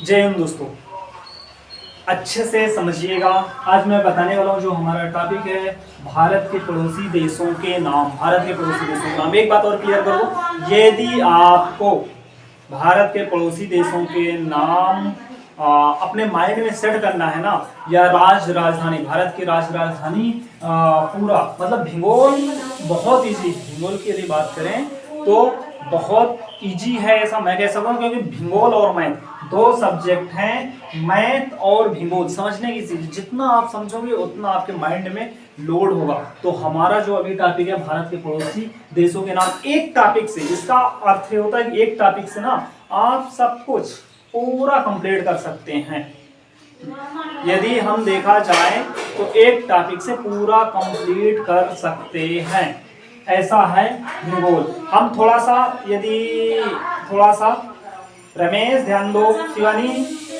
जय हिंद दोस्तों, अच्छे से समझिएगा। आज मैं बताने वाला हूँ जो हमारा टॉपिक है भारत के पड़ोसी देशों के नाम। भारत के पड़ोसी देशों के नाम, एक बात और क्लियर कर दो, यदि आपको भारत के पड़ोसी देशों के नाम अपने माइंड में सेट करना है ना, या राजधानी, भारत की राजधानी पूरा मतलब भूगोल बहुत इजी। भूगोल की यदि बात करें तो बहुत इजी है, ऐसा मैं कह सकता हूँ, क्योंकि भूगोल और मैथ दो सब्जेक्ट हैं। मैथ और भूगोल समझने की चीज, जितना आप समझोगे उतना आपके माइंड में लोड होगा। तो हमारा जो अभी टॉपिक है भारत के पड़ोसी देशों के नाम, एक टॉपिक से, इसका अर्थ ये होता है कि एक टॉपिक से ना आप सब कुछ पूरा कंप्लीट कर सकते हैं। यदि हम देखा जाए तो एक टॉपिक से पूरा कंप्लीट कर सकते हैं, ऐसा है भूगोल। हम थोड़ा सा रमेश ध्यान दो, शिवानी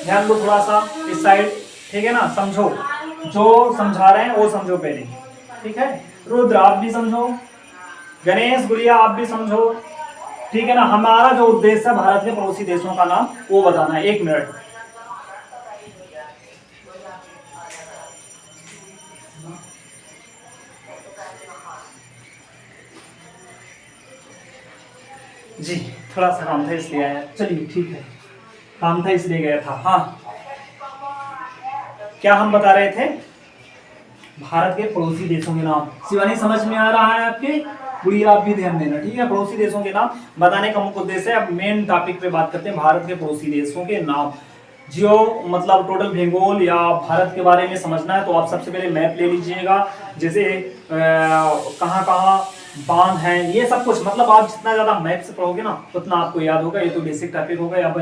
ध्यान दो थोड़ा सा इस साइड, ठीक है ना। समझो, जो समझा रहे हैं वो समझो पहले, ठीक है। रुद्र आप भी समझो, गणेश गुड़िया आप भी समझो, ठीक है ना। हमारा जो उद्देश्य है भारत के पड़ोसी देशों का नाम वो बताना है। 1 मिनट। जी थोड़ा सा काम था इसलिए आया, चलिए ठीक है, काम था इसलिए गया था। हाँ, क्या हम बता रहे थे? भारत के पड़ोसी देशों के नाम। शिवानी समझ में आ रहा है आपके? गुड़िया आप भी ध्यान देना, ठीक है। पड़ोसी देशों के नाम बताने का मुख्य उद्देश्य है। अब मेन टॉपिक पे बात करते हैं, भारत के पड़ोसी देशों के नाम। जो मतलब टोटल भूगोल या भारत के बारे में समझना है तो आप सबसे पहले मैप ले लीजिएगा, जैसे कहाँ कहाँ बांध हैं, ये सब कुछ। मतलब आप जितना ज्यादा मैप से पढ़ोगे ना उतना आपको याद होगा। ये तो बेसिक टॉपिक होगा। अब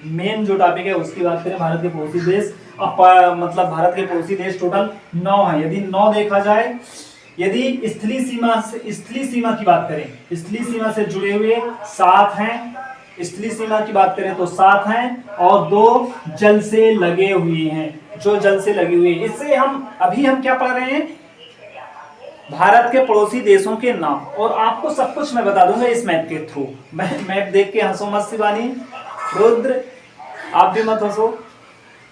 मेन जो टॉपिक है उसकी बात करें, भारत के पड़ोसी देश। अब मतलब भारत के पड़ोसी देश टोटल 9 है। यदि 9 देखा जाए, यदि स्थलीय सीमा की बात करें, स्थलीय सीमा से जुड़े हुए 7 हैं। स्थलीय सीमा की बात करें तो 7 हैं, और 2 जल से लगे हुए हैं। जो जल से लगे हुए हैं, इससे हम क्या पढ़ रहे हैं? भारत के पड़ोसी देशों के नाम। और आपको सब कुछ मैं बता दूंगा इस मैप के थ्रू। मैं मैप देख के हंसो मत शिवानी, रुद्र आप भी मत हंसो,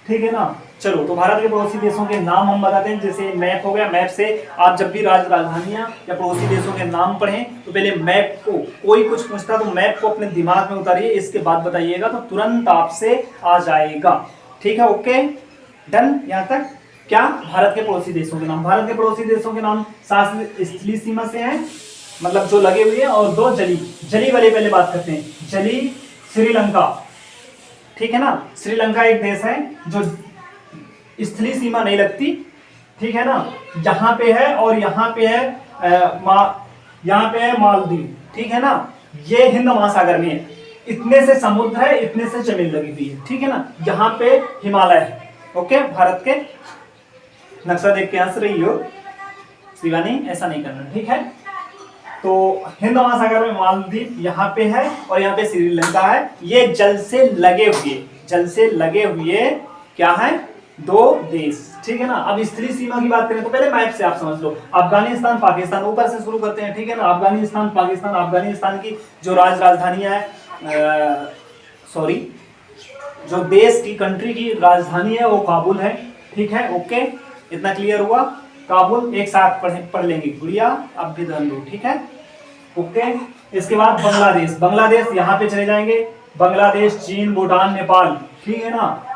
ठीक है ना। चलो, तो भारत के पड़ोसी देशों के नाम हम बताते हैं। जैसे मैप हो गया, मैप से आप जब भी राजधानियां या पड़ोसी देशों के नाम पढ़ें तो पहले मैप को, कोई कुछ पूछता तो मैप को अपने दिमाग में उतारिए, इसके बाद बताइएगा तो तुरंत आपसे आ जाएगा, ठीक है। ओके डन यहाँ तक। क्या? भारत के पड़ोसी देशों के नाम। भारत के पड़ोसी देशों के नाम 7 स्थलीय सीमा से हैं, मतलब जो लगे हुए हैं, और 2 जली वाले पहले बात करते हैं। जली श्रीलंका, ठीक है ना। श्रीलंका एक देश है जो स्थलीय सीमा नहीं लगती, ठीक है ना। यहाँ पे है और यहाँ पे है यहाँ पे है मालदीव, ठीक है ना। ये हिंद महासागर में है, इतने से समुद्र है, इतने से जमीन लगी हुई है, ठीक है ना। यहाँ पे हिमालय है। ओके, भारत के नक्शा देख के हंस रही हो शिवानी, ऐसा नहीं करना, ठीक है। तो हिंद महासागर में मालदीव यहाँ पे है और यहाँ पे श्रीलंका है। ये जल से लगे हुए क्या है? 2 देश, ठीक है ना। अब स्थलीय सीमा की बात करें तो पहले मैप से आप समझ लो। अफगानिस्तान पाकिस्तान, ऊपर से शुरू करते हैं, ठीक है ना। अफगानिस्तान पाकिस्तान, अफगानिस्तान की जो राजधानियां है, सॉरी, जो देश की, कंट्री की राजधानी है वो काबुल है, ठीक है। ओके, इतना क्लियर हुआ। काबुल एक साथ पढ़ लेंगे, गुड़िया अब भी ध्यान दो, ठीक है। ओके, इसके बाद बांग्लादेश यहाँ पे चले जाएंगे। बांग्लादेश, चीन, भूटान, नेपाल, ठीक है ना।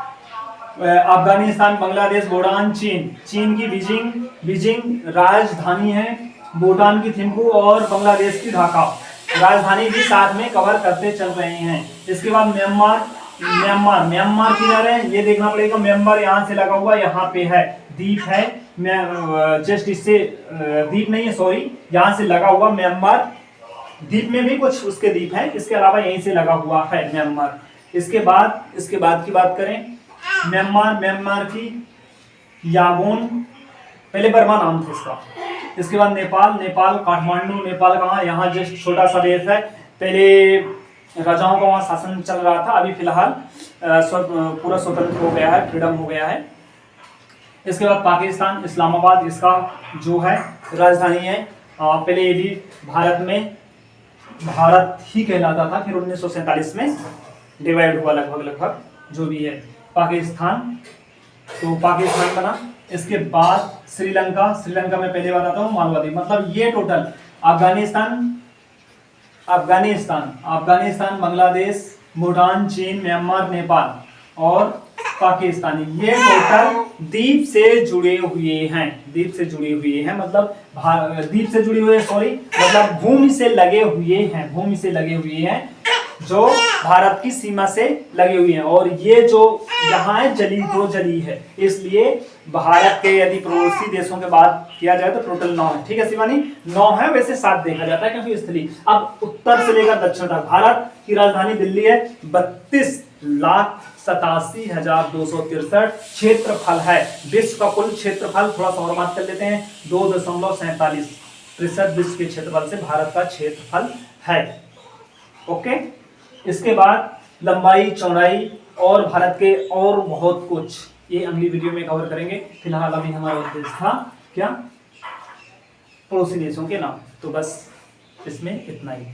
अफगानिस्तान, बांग्लादेश, भूटान, चीन की बीजिंग राजधानी है, भूटान की थिम्पू और बांग्लादेश की ढाका। राजधानी भी साथ में कवर करते चल रहे हैं। इसके बाद म्यांमार किधर है ये देखना पड़ेगा। म्यांमार यहाँ से लगा हुआ, यहाँ पे है, द्वीप है, जस्ट इससे द्वीप नहीं है, सॉरी, यहाँ से लगा हुआ म्यांमार। द्वीप में भी कुछ उसके द्वीप है, इसके अलावा यहीं से लगा हुआ है म्यांमार। इसके बाद की बात करें, म्यांमार की यांगून, पहले बर्मा नाम था इसका। इसके बाद नेपाल काठमांडू, नेपाल कहाँ? यहाँ जस्ट छोटा सा देश है। पहले राजाओं का वहाँ शासन चल रहा था, अभी फिलहाल पूरा स्वतंत्र हो गया है, फ्रीडम हो गया है। इसके बाद पाकिस्तान, इस्लामाबाद इसका जो है राजधानी है। पहले ये भी भारत ही कहलाता था, फिर 1947 में डिवाइड हुआ लगभग। जो भी है। पाकिस्तान, तो पाकिस्तान बना। इसके बाद श्रीलंका, श्रीलंका में पहले बताता हूँ मालवाद्वीप। मतलब ये टोटल अफगानिस्तान, अफगानिस्तान, बांग्लादेश, भूटान, चीन, म्यांमार, नेपाल और पाकिस्तान, ये टोटल द्वीप से जुड़े हुए हैं। द्वीप से जुड़े हुए हैं मतलब द्वीप से जुड़े हुए, सॉरी, मतलब भूमि से लगे हुए हैं, भूमि से लगे हुए हैं, जो भारत की सीमा से लगे हुए हैं। और ये जो यहाँ है जली, दो जली है, इसलिए भारत के यदि पड़ोसी देशों के बात किया जाए तो टोटल 9 है। ठीक है शिवानी, 9 है, वैसे 7 देखा जाता है क्योंकि स्थलीय। अब उत्तर से लेकर दक्षिण तक भारत की राजधानी दिल्ली है। 32,87,263 क्षेत्रफल है। विश्व का कुल क्षेत्रफल, थोड़ा सा और बात कर लेते हैं, 2.47% विश्व के क्षेत्रफल से भारत का क्षेत्रफल है। ओके, इसके बाद लंबाई, चौड़ाई और भारत के और बहुत कुछ ये अगली वीडियो में कवर करेंगे। फिलहाल अभी हमारा उद्देश्य था क्या, पड़ोसी देशों के नाम। तो बस इसमें इतना ही।